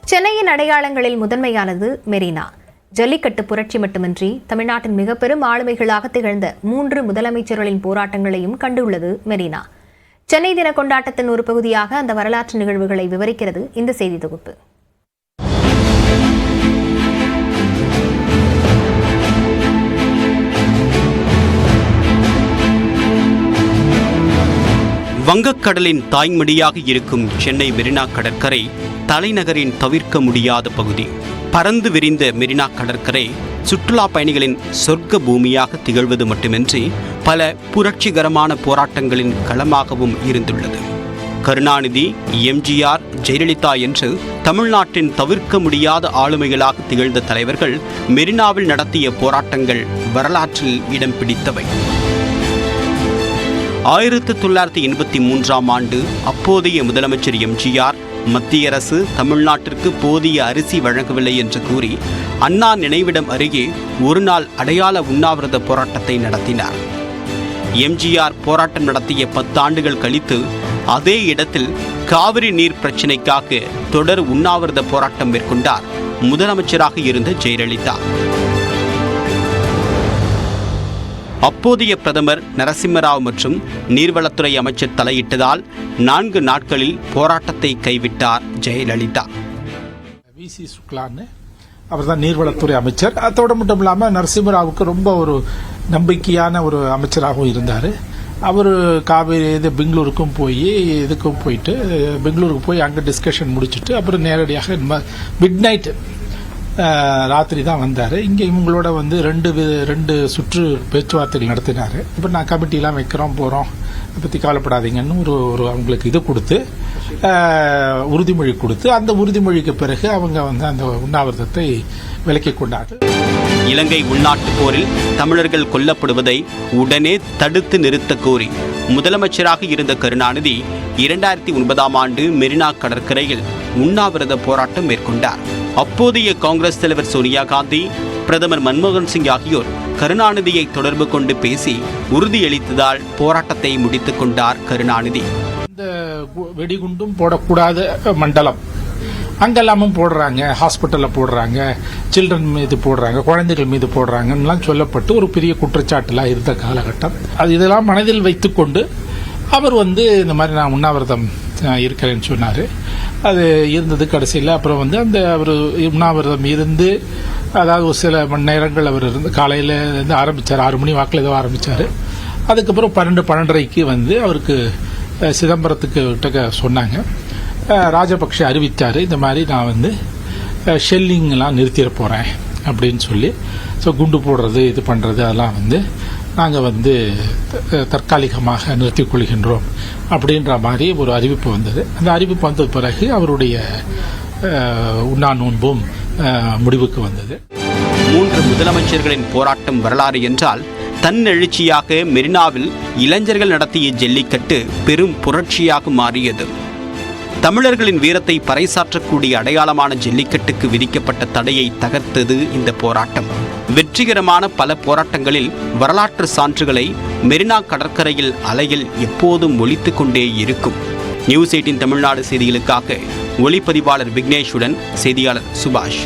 சென்னையின் அடையாளங்களில் முதன்மையானது மெரினா. ஜல்லிக்கட்டு புரட்சி மட்டுமின்றி தமிழ்நாட்டின் மிக பெரும் ஆளுமைகளாக திகழ்ந்த 3 முதலமைச்சர்களின் போராட்டங்களையும் கண்டுள்ளது மெரினா. சென்னை தின கொண்டாட்டத்தின் ஒரு பகுதியாக அந்த வரலாற்று நிகழ்வுகளை விவரிக்கிறது இந்த செய்தி தொகுப்பு. வங்கக்கடலின் தாய்மடியாக இருக்கும் சென்னை மெரினா கடற்கரை தலைநகரின் தவிர்க்க முடியாத பகுதி. பறந்து விரிந்த மெரினா கடற்கரை சுற்றுலா பயணிகளின் சொர்க்க பூமியாக திகழ்வது மட்டுமின்றி பல புரட்சிகரமான போராட்டங்களின் களமாகவும் இருந்துள்ளது. கருணாநிதி, எம்ஜிஆர், ஜெயலலிதா என்று தமிழ்நாட்டின் தவிர்க்க முடியாத ஆளுமைகளாக திகழ்ந்த தலைவர்கள் மெரினாவில் நடத்திய போராட்டங்கள் வரலாற்றில் இடம் பிடித்தவை. 1983ஆம் ஆண்டு அப்போதைய முதலமைச்சர் எம்ஜிஆர் மத்திய அரசு தமிழ்நாட்டிற்கு போதிய அரிசி வழங்கவில்லை என்று கூறி அண்ணா நினைவிடம் அருகே ஒரு நாள் அடையாள உண்ணாவிரத போராட்டத்தை நடத்தினார். எம்ஜிஆர் போராட்டம் நடத்திய 10 ஆண்டுகள் கழித்து அதே இடத்தில் காவிரி நீர் பிரச்சினைக்காக தொடர் உண்ணாவிரத போராட்டம் மேற்கொண்டார் முதலமைச்சராக இருந்த ஜெயலலிதா. அப்போதைய பிரதமர் நரசிம்மராவ் மற்றும் நீர்வளத்துறை அமைச்சர் தலையிட்டதால் 4 நாட்களில் போராட்டத்தை கைவிட்டார் ஜெயலலிதா. வி.சி. சுக்லான்னு அவர் தான் நீர்வளத்துறை அமைச்சர். அதோடு மட்டும் இல்லாமல் நரசிம்மராவுக்கு ரொம்ப ஒரு நம்பிக்கையான ஒரு அமைச்சராகவும் இருந்தார். அவர் காவிரி பெங்களூருக்கும் போயிட்டு பெங்களூருக்கு போய் அங்கே டிஸ்கஷன் முடிச்சுட்டு அப்புறம் நேரடியாக மிட் நைட் ராத்திரி தான் வந்தார். இங்கே இவங்களோட வந்து ரெண்டு சுற்று பேச்சுவார்த்தைகள் நடத்தினார். இப்போ நான் கமிட்டிலாம் வைக்கிறோம் போகிறோம், அதை பற்றி கவலைப்படாதீங்கன்னு ஒரு அவங்களுக்கு இது கொடுத்து உறுதிமொழி கொடுத்து அந்த உறுதிமொழிக்கு பிறகு அவங்க வந்து அந்த உண்ணாவிரதத்தை விலக்கிக் கொண்டார்கள். இலங்கை உள்நாட்டு போரில் தமிழர்கள் கொல்லப்படுவதை உடனே தடுத்து நிறுத்த கோரி முதலமைச்சராக இருந்த கருணாநிதி 2009ஆம் ஆண்டு மெரினா கடற்கரையில் உண்ணாவிரத போராட்டம் மேற்கொண்டார். அப்போதைய காங்கிரஸ் தலைவர் சோனியா காந்தி, பிரதமர் மன்மோகன் சிங் ஆகியோர் கருணாநிதியை தொடர்பு கொண்டு பேசி உறுதியளித்ததால் போராட்டத்தை முடித்துக் கொண்டார் கருணாநிதி. இந்த வெடிகுண்டும் போடக்கூடாத மண்டலம் அங்கெல்லாமும் போடுறாங்க, ஹாஸ்பிட்டல்ல போடுறாங்க, சில்ட்ரன் மீது போடுறாங்க, குழந்தைகள் மீது போடுறாங்கலாம் சொல்லப்பட்டு ஒரு பெரிய குற்றச்சாட்டுலாம் இருந்த காலகட்டம். இதெல்லாம் மனதில் வைத்துக்கொண்டு அவர் வந்து இந்த மாதிரி நான் உண்ணாவிரதம் இருக்கிறேன்னு சொன்னார். அது இருந்தது. கடைசியில் அப்புறம் வந்து அவர் உண்ணாவிரதம் இருந்து அதாவது ஒரு சில மணி நேரங்கள் அவர் இருந்து காலையில் இருந்து ஆரம்பித்தார். 6 மணி வாக்கில் ஏதோ ஆரம்பித்தார். அதுக்கப்புறம் 12:30க்கு வந்து அவருக்கு சிதம்பரத்துக்கு விட்ட சொன்னாங்க. ராஜபக்ஷ அறிவித்தார், இந்த மாதிரி நான் வந்து ஷெல்லிங்லாம் நிறுத்திட போகிறேன் அப்படின்னு சொல்லி. ஸோ குண்டு போடுறது இது பண்ணுறது அதெல்லாம் வந்து நாங்கள் வந்து தற்காலிகமாக நிறுத்திக் கொள்கின்றோம் அப்படின்ற மாதிரி ஒரு அறிவிப்பு வந்தது. அந்த அறிவிப்பு வந்த பிறகு அவருடைய உண்ணா நோன்பும் முடிவுக்கு வந்தது. 3 முதலமைச்சர்களின் போராட்டம் வரலாறு என்றால் தன்னெழுச்சியாக மெரினாவில் இளைஞர்கள் நடத்திய ஜல்லிக்கட்டு பெரும் புரட்சியாக மாறியது. தமிழர்களின் வீரத்தை பறைசாற்றக்கூடிய அடையாளமான ஜல்லிக்கட்டுக்கு விதிக்கப்பட்ட தடையை தகர்த்தது இந்த போராட்டம். வெற்றிகரமான பல போராட்டங்களில் வரலாற்று சான்றுகளை மெரினா கடற்கரையில் அலையில் எப்போதும் ஒலித்துக் கொண்டே இருக்கும். நியூஸ் 18 தமிழ்நாடு செய்திகளுக்காக ஒளிப்பதிவாளர் விக்னேஷுடன் செய்தியாளர் சுபாஷ்.